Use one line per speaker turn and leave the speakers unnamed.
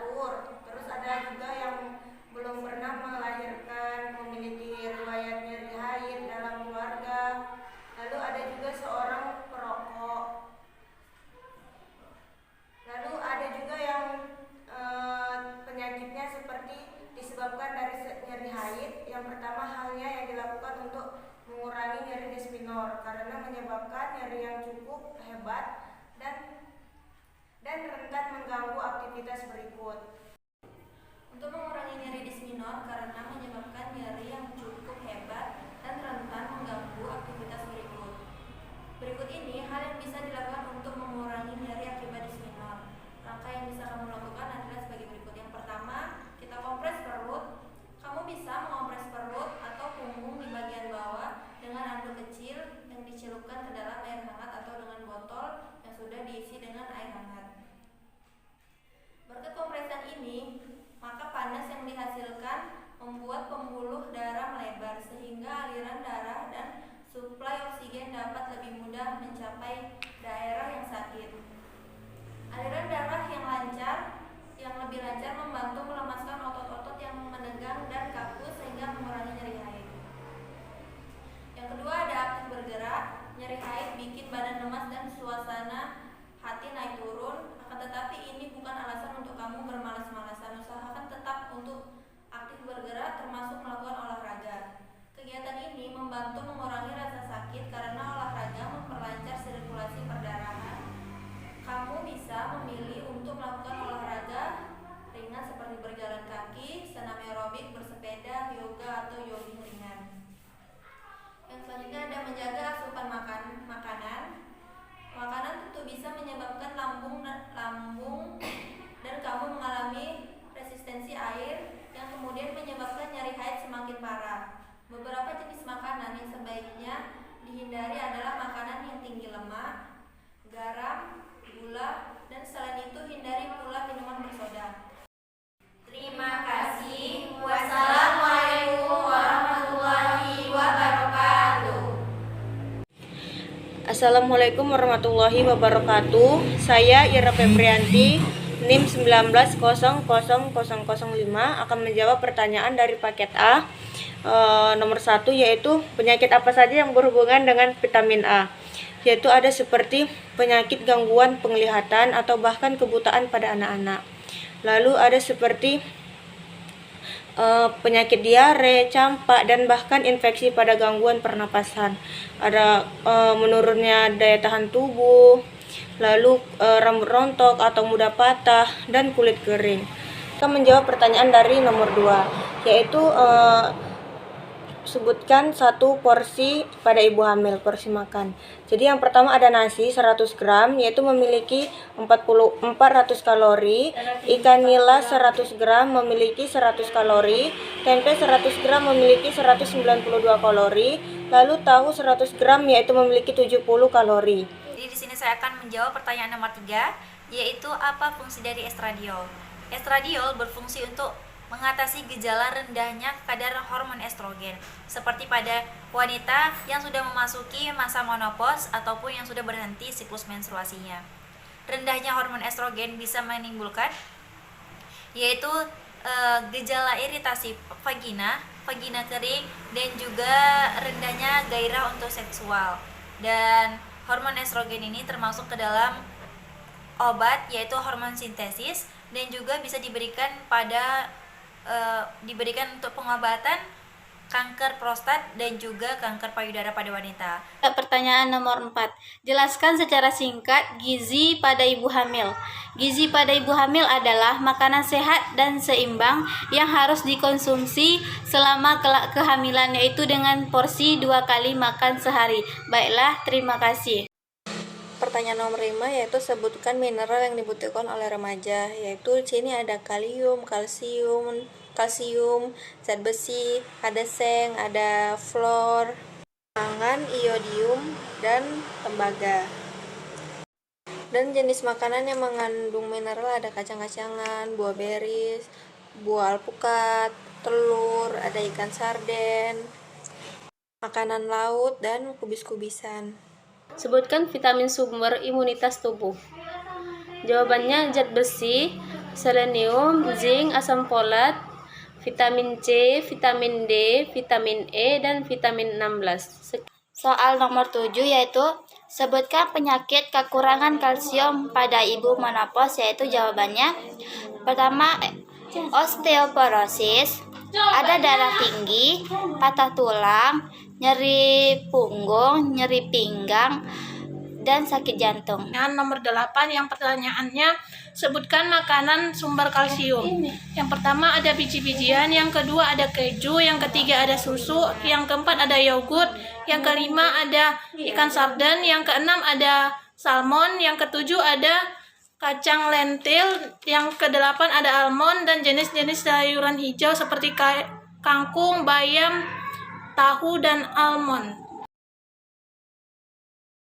prematur. Terus ada juga yang belum pernah melahirkan, memiliki riwayat nyeri haid dalam keluarga. Lalu ada juga seorang perokok. Lalu ada juga yang penyakitnya seperti disebabkan dari nyeri haid. Yang pertama, halnya yang dilakukan untuk mengurangi nyeri disminor karena menyebabkan nyeri yang cukup hebat dan rentan mengganggu aktivitas berikut. Untuk mengurangi nyeri disminor karena menyebabkan nyeri yang cukup hebat dan rentan mengganggu aktivitas berikut. Berikut ini hal yang bisa dilakukan untuk mengurangi nyeri akibat disminor. Langkah yang bisa kamu lakukan adalah sebagai berikut. Yang pertama, kita kompres perut. Kamu bisa mengompres perut atau punggung di bagian bawah dengan anduk kecil yang dicelupkan ke dalam air hangat atau dengan botol yang sudah diisi dengan air hangat. Berkat kompresan ini, maka panas yang dihasilkan membuat pembuluh darah melebar sehingga aliran darah dan suplai oksigen dapat lebih mudah mencapai daerah yang sakit. Aliran darah yang lebih lancar membantu melemaskan otot-otot yang menegang dan kaku sehingga mengurangi nyeri haid. Yang kedua, ada aktif bergerak. Nyeri haid bikin badan lemas dan suasana hati naik turun. Akan tetapi ini bukan alasan untuk kamu bermalas-malasan. Usahakan tetap untuk aktif bergerak, termasuk melakukan olahraga. Kegiatan ini membantu mengurangi rasa sakit karena olahraga memperlancar sirkulasi perdarahan. Kamu bisa memilih untuk melakukan olahraga ringan seperti berjalan kaki, senam aerobik, bersepeda, yoga, atau jogging ringan. Yang selanjutnya ada menjaga asupan makanan. Makanan tentu bisa menyebabkan lambung dan kamu mengalami resistensi air yang kemudian menyebabkan nyeri haid semakin parah. Beberapa jenis makanan yang sebaiknya dihindari adalah makanan yang tinggi lemak, garam, gula, dan selain itu hindari pula minuman bersoda. Terima kasih. Wassalamualaikum warahmatullahi wabarakatuh.
Assalamualaikum warahmatullahi wabarakatuh. Saya Ira Febrianti, NIM 19000005 akan menjawab pertanyaan dari paket A. Nomor 1 yaitu penyakit apa saja yang berhubungan dengan vitamin A, yaitu ada seperti penyakit gangguan penglihatan atau bahkan kebutaan pada anak-anak. Lalu ada seperti penyakit diare, campak, dan bahkan infeksi pada gangguan pernapasan. Ada menurunnya daya tahan tubuh, lalu rambut rontok atau mudah patah, dan kulit kering. Kita menjawab pertanyaan dari nomor 2, yaitu sebutkan satu porsi pada ibu hamil, porsi makan. Jadi yang pertama ada nasi 100 gram, yaitu memiliki 400 kalori, ikan nila 100 gram memiliki 100 kalori, tempe 100 gram memiliki 192 kalori, lalu tahu 100 gram yaitu memiliki 70 kalori.
Jadi di sini saya akan menjawab pertanyaan nomor 3, yaitu apa fungsi dari estradiol. Estradiol berfungsi untuk mengatasi gejala rendahnya kadar hormon estrogen, seperti pada wanita yang sudah memasuki masa menopause ataupun yang sudah berhenti siklus menstruasinya. Rendahnya hormon estrogen bisa menimbulkan yaitu gejala iritasi vagina kering, dan juga rendahnya gairah untuk seksual. Dan hormon estrogen ini termasuk ke dalam obat, yaitu hormon sintesis, dan juga bisa diberikan untuk pengobatan kanker prostat dan juga kanker payudara pada wanita.
Pertanyaan nomor 4. Jelaskan secara singkat gizi pada ibu hamil. Gizi pada ibu hamil adalah makanan sehat dan seimbang yang harus dikonsumsi selama kehamilan, yaitu dengan porsi 2 kali makan sehari. Baiklah, terima kasih.
Pertanyaan nomor 5 yaitu sebutkan mineral yang dibutuhkan oleh remaja, yaitu di sini ada kalium, kalsium, zat besi, ada seng, ada fluor, mangan, iodium, dan tembaga. Dan jenis makanan yang mengandung mineral ada kacang-kacangan, buah beris, buah alpukat, telur, ada ikan sarden, makanan laut, dan kubis-kubisan.
Sebutkan vitamin sumber imunitas tubuh. Jawabannya zat besi, selenium, zinc, asam folat, vitamin C, vitamin D, vitamin E, dan vitamin 16. Soal nomor 7 yaitu sebutkan penyakit kekurangan kalsium pada ibu menopause, yaitu jawabannya pertama osteoporosis, ada darah tinggi, patah tulang, nyeri punggung, nyeri pinggang, dan sakit jantung.
Nomor 8 yang pertanyaannya sebutkan makanan sumber kalsium. Yang pertama ada biji-bijian, yang kedua ada keju, yang ketiga ada susu, yang keempat ada yogurt, yang kelima ada ikan sarden, yang keenam ada salmon, yang ketujuh ada kacang lentil, yang kedelapan ada almond, dan jenis-jenis sayuran hijau seperti kangkung, bayam, tahu, dan almond.